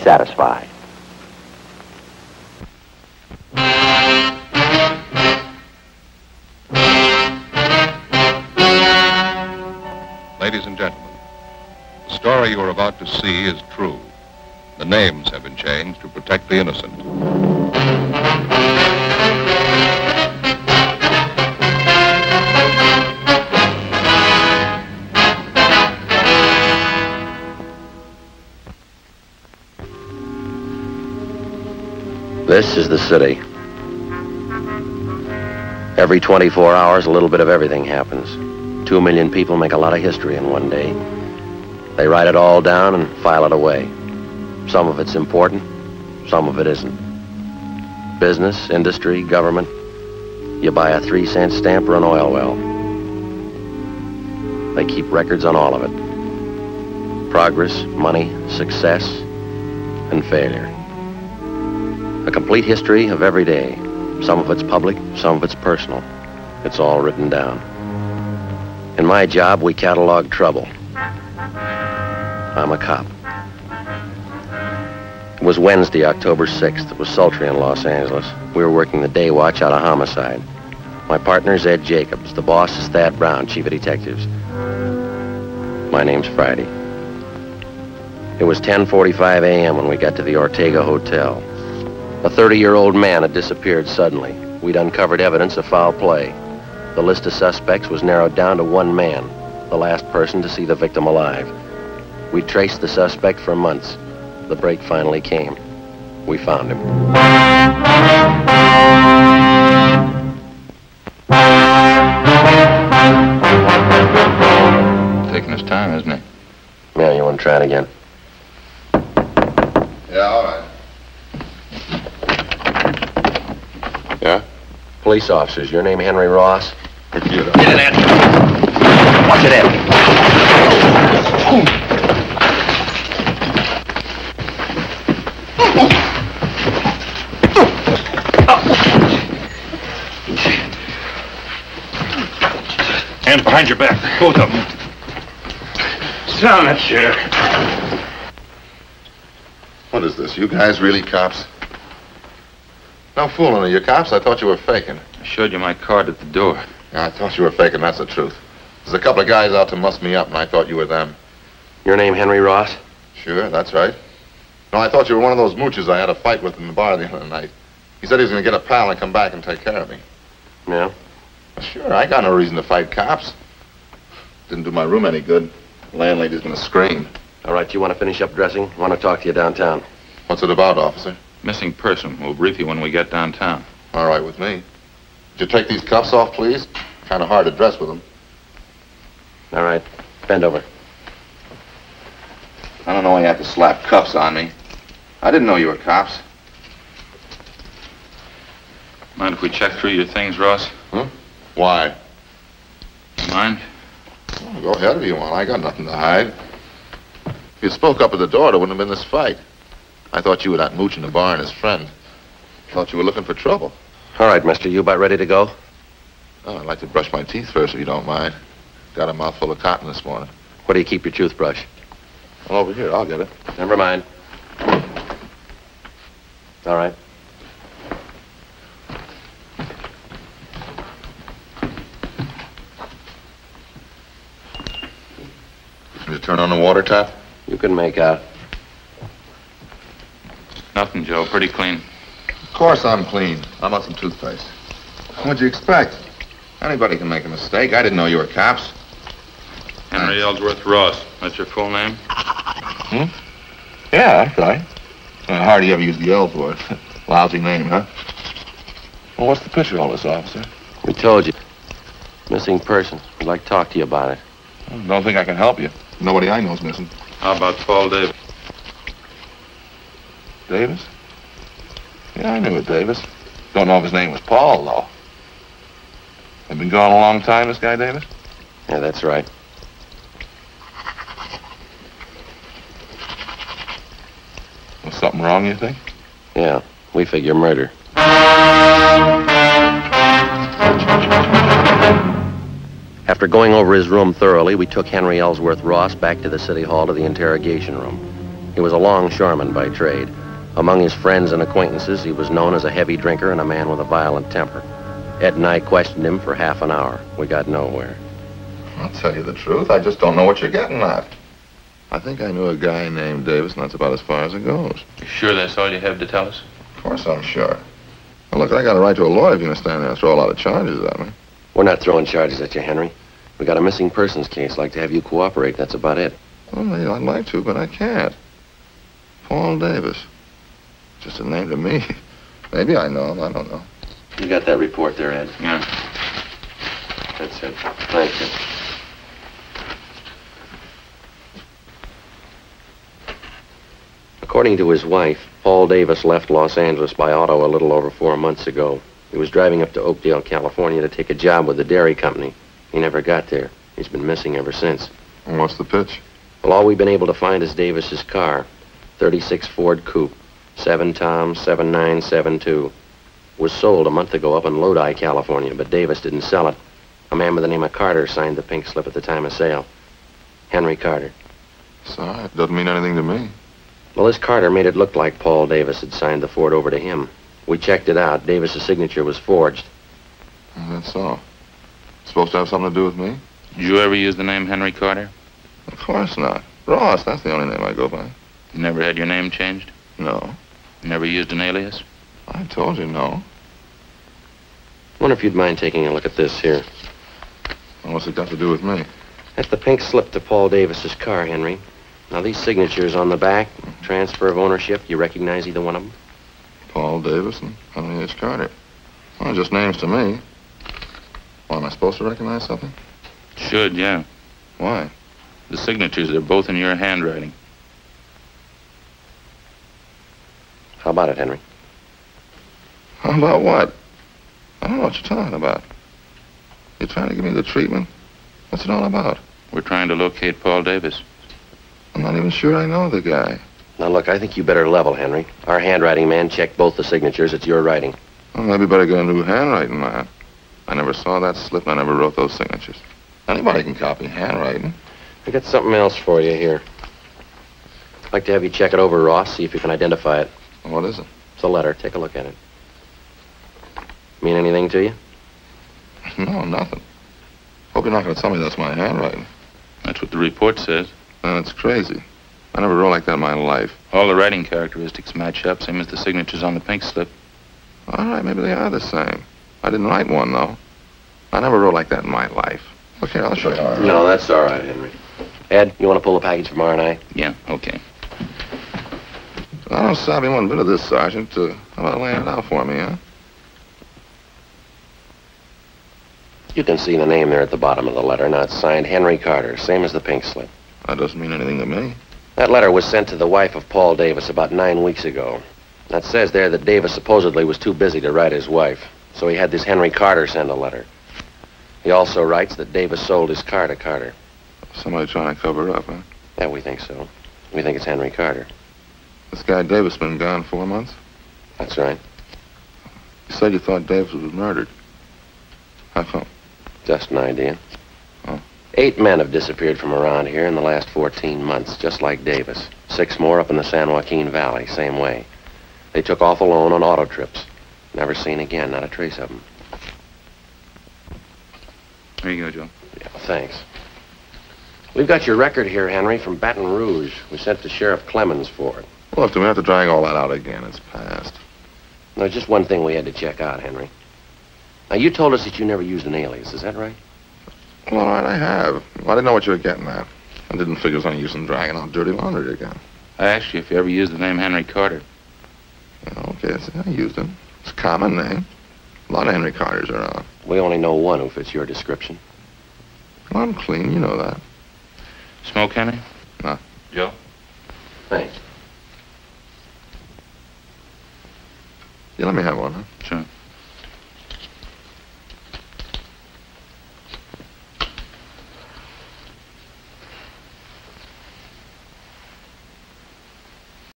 satisfied. Ladies and gentlemen, the story you are about to see is true. The names have been changed to protect the innocent. This is the city. Every 24 hours, a little bit of everything happens. 2 million people make a lot of history in one day. They write it all down and file it away. Some of it's important, some of it isn't. Business, industry, government. You buy a 3-cent stamp or an oil well. They keep records on all of it. Progress, money, success, and failure. A complete history of every day. Some of it's public, some of it's personal. It's all written down. In my job, we catalog trouble. I'm a cop. It was Wednesday, October 6th. It was sultry in Los Angeles. We were working the day watch out of homicide. My partner's Ed Jacobs. The boss is Thad Brown, chief of detectives. My name's Friday. It was 10:45 a.m. when we got to the Ortega Hotel. A 30-year-old man had disappeared suddenly. We'd uncovered evidence of foul play. The list of suspects was narrowed down to one man, the last person to see the victim alive. We traced the suspect for months. The break finally came. We found him. Taking his time, isn't he? Yeah, you want to try it again? Yeah, all right. Yeah? Police officers. Your name Henry Ross? Computer. Get in there. Watch it, Ed. Hands behind your back, both of them. Sit down in that chair. What is this? You guys really cops? No fooling, are you cops? I thought you were faking. I showed you my card at the door. Yeah, I thought you were faking, that's the truth. There's a couple of guys out to muss me up, and I thought you were them. Your name Henry Ross? Sure, that's right. No, I thought you were one of those mooches I had a fight with in the bar the other night. He said he was going to get a pal and come back and take care of me. Yeah? Well, sure, I got no reason to fight cops. Didn't do my room any good. The landlady's going to scream. All right, you want to finish up dressing? I want to talk to you downtown. What's it about, officer? Missing person. We'll brief you when we get downtown. All right with me. Would you take these cuffs off, please? Kind of hard to dress with them. All right. Bend over. I don't know why you have to slap cuffs on me. I didn't know you were cops. Mind if we check through your things, Ross? Huh? Why? Mind? Well, go ahead if you want. I got nothing to hide. If you spoke up at the door, there wouldn't have been this fight. I thought you were that mooch in the bar and his friend. Thought you were looking for trouble. All right, mister. You about ready to go? Oh, I'd like to brush my teeth first, if you don't mind. Got a mouthful of cotton this morning. Where do you keep your toothbrush? Well, over here. I'll get it. Never mind. All right. Did you turn on the water tap? You can make out. Nothing, Joe. Pretty clean. Of course I'm clean. How about some toothpaste? What'd you expect? Anybody can make a mistake. I didn't know you were cops. Henry Ellsworth Ross. That's your full name? Hmm? Yeah, that's right. Hardly ever use the L's word. Lousy name, huh? Well, what's the picture of all this, officer? We told you. Missing person. We'd like to talk to you about it. Don't think I can help you. Nobody I know's missing. How about Paul Davis? Davis? Yeah, I knew it, Davis. Don't know if his name was Paul, though. They've been gone a long time, this guy, Davis? Yeah, that's right. Was something wrong, you think? Yeah, we figure murder. After going over his room thoroughly, we took Henry Ellsworth Ross back to the city hall to the interrogation room. He was a longshoreman by trade. Among his friends and acquaintances, he was known as a heavy drinker and a man with a violent temper. Ed and I questioned him for half an hour. We got nowhere. I'll tell you the truth. I just don't know what you're getting at. I think I knew a guy named Davis, and that's about as far as it goes. You sure that's all you have to tell us? Of course I'm sure. Well, look, I got a right to a lawyer if you're going to stand there and throw a lot of charges at me. We're not throwing charges at you, Henry. We got a missing persons case. Like to have you cooperate. That's about it. Well, I'd like to, but I can't. Paul Davis. Just a name to me. Maybe I know him. I don't know. You got that report there, Ed? Yeah. That's it. Thank you. According to his wife, Paul Davis left Los Angeles by auto a little over 4 months ago. He was driving up to Oakdale, California to take a job with the dairy company. He never got there. He's been missing ever since. And what's the pitch? Well, all we've been able to find is Davis's car. 36 Ford Coupe. 7 Tom 7972. Was sold a month ago up in Lodi, California, but Davis didn't sell it. A man by the name of Carter signed the pink slip at the time of sale. Henry Carter. Sorry, it doesn't mean anything to me. Well, this Carter made it look like Paul Davis had signed the Ford over to him. We checked it out. Davis's signature was forged. That's all. Supposed to have something to do with me? Did you ever use the name Henry Carter? Of course not. Ross, that's the only name I go by. You never had your name changed? No. Never used an alias? I told you no. Wonder if you'd mind taking a look at this here. Well, what's it got to do with me? That's the pink slip to Paul Davis's car, Henry. Now, these signatures on the back, transfer of ownership, you recognize either one of them? Paul Davis and Henry H. Carter. Well, just names to me. Well, am I supposed to recognize something? Should, yeah. Why? The signatures, they're both in your handwriting. How about it, Henry? How about what? I don't know what you're talking about. You're trying to give me the treatment? What's it all about? We're trying to locate Paul Davis. I'm not even sure I know the guy. Now, look, I think you better level, Henry. Our handwriting man checked both the signatures. It's your writing. Well, maybe better get a new handwriting man. I never saw that slip and I never wrote those signatures. Anybody can copy handwriting. I got something else for you here. I'd like to have you check it over, Ross, see if you can identify it. What is it? It's a letter. Take a look at it. Mean anything to you? No, nothing. Hope you're not going to tell me that's my handwriting. That's what the report says. That's crazy. I never wrote like that in my life. All the writing characteristics match up, same as the signatures on the pink slip. All right, maybe they are the same. I didn't write one, though. I never wrote like that in my life. Look here, I'll show you. No, that's all right, Henry. Ed, you want to pull the package from R&I? Yeah, okay. I don't savvy one bit of this, Sergeant. How about laying it out for me, huh? You can see the name there at the bottom of the letter. Now, it's signed Henry Carter, same as the pink slip. That doesn't mean anything to me. That letter was sent to the wife of Paul Davis about 9 weeks ago. That says there that Davis supposedly was too busy to write his wife, so he had this Henry Carter send a letter. He also writes that Davis sold his car to Carter. Somebody trying to cover up, huh? Yeah, we think so. We think it's Henry Carter. This guy Davis been gone 4 months? That's right. You said you thought Davis was murdered. How come? Just an idea. Oh. 8 men have disappeared from around here in the last 14 months, just like Davis. 6 more up in the San Joaquin Valley, same way. They took off alone on auto trips. Never seen again, not a trace of them. Here you go, Joe. Yeah, thanks. We've got your record here, Henry, from Baton Rouge. We sent to Sheriff Clemens for it. Look, do we have to drag all that out again? It's past. There's just one thing we had to check out, Henry. Now, you told us that you never used an alias, is that right? Well, all right, I have. Well, I didn't know what you were getting at. I didn't figure it was any use in dragging out dirty laundry again. I asked you if you ever used the name Henry Carter. Yeah, okay, I used it. It's a common name. A lot of Henry Carters are around. We only know one who fits your description. Well, I'm clean, you know that. Smoke, Henry? No. Joe? Thanks. You let me have one, huh? Sure.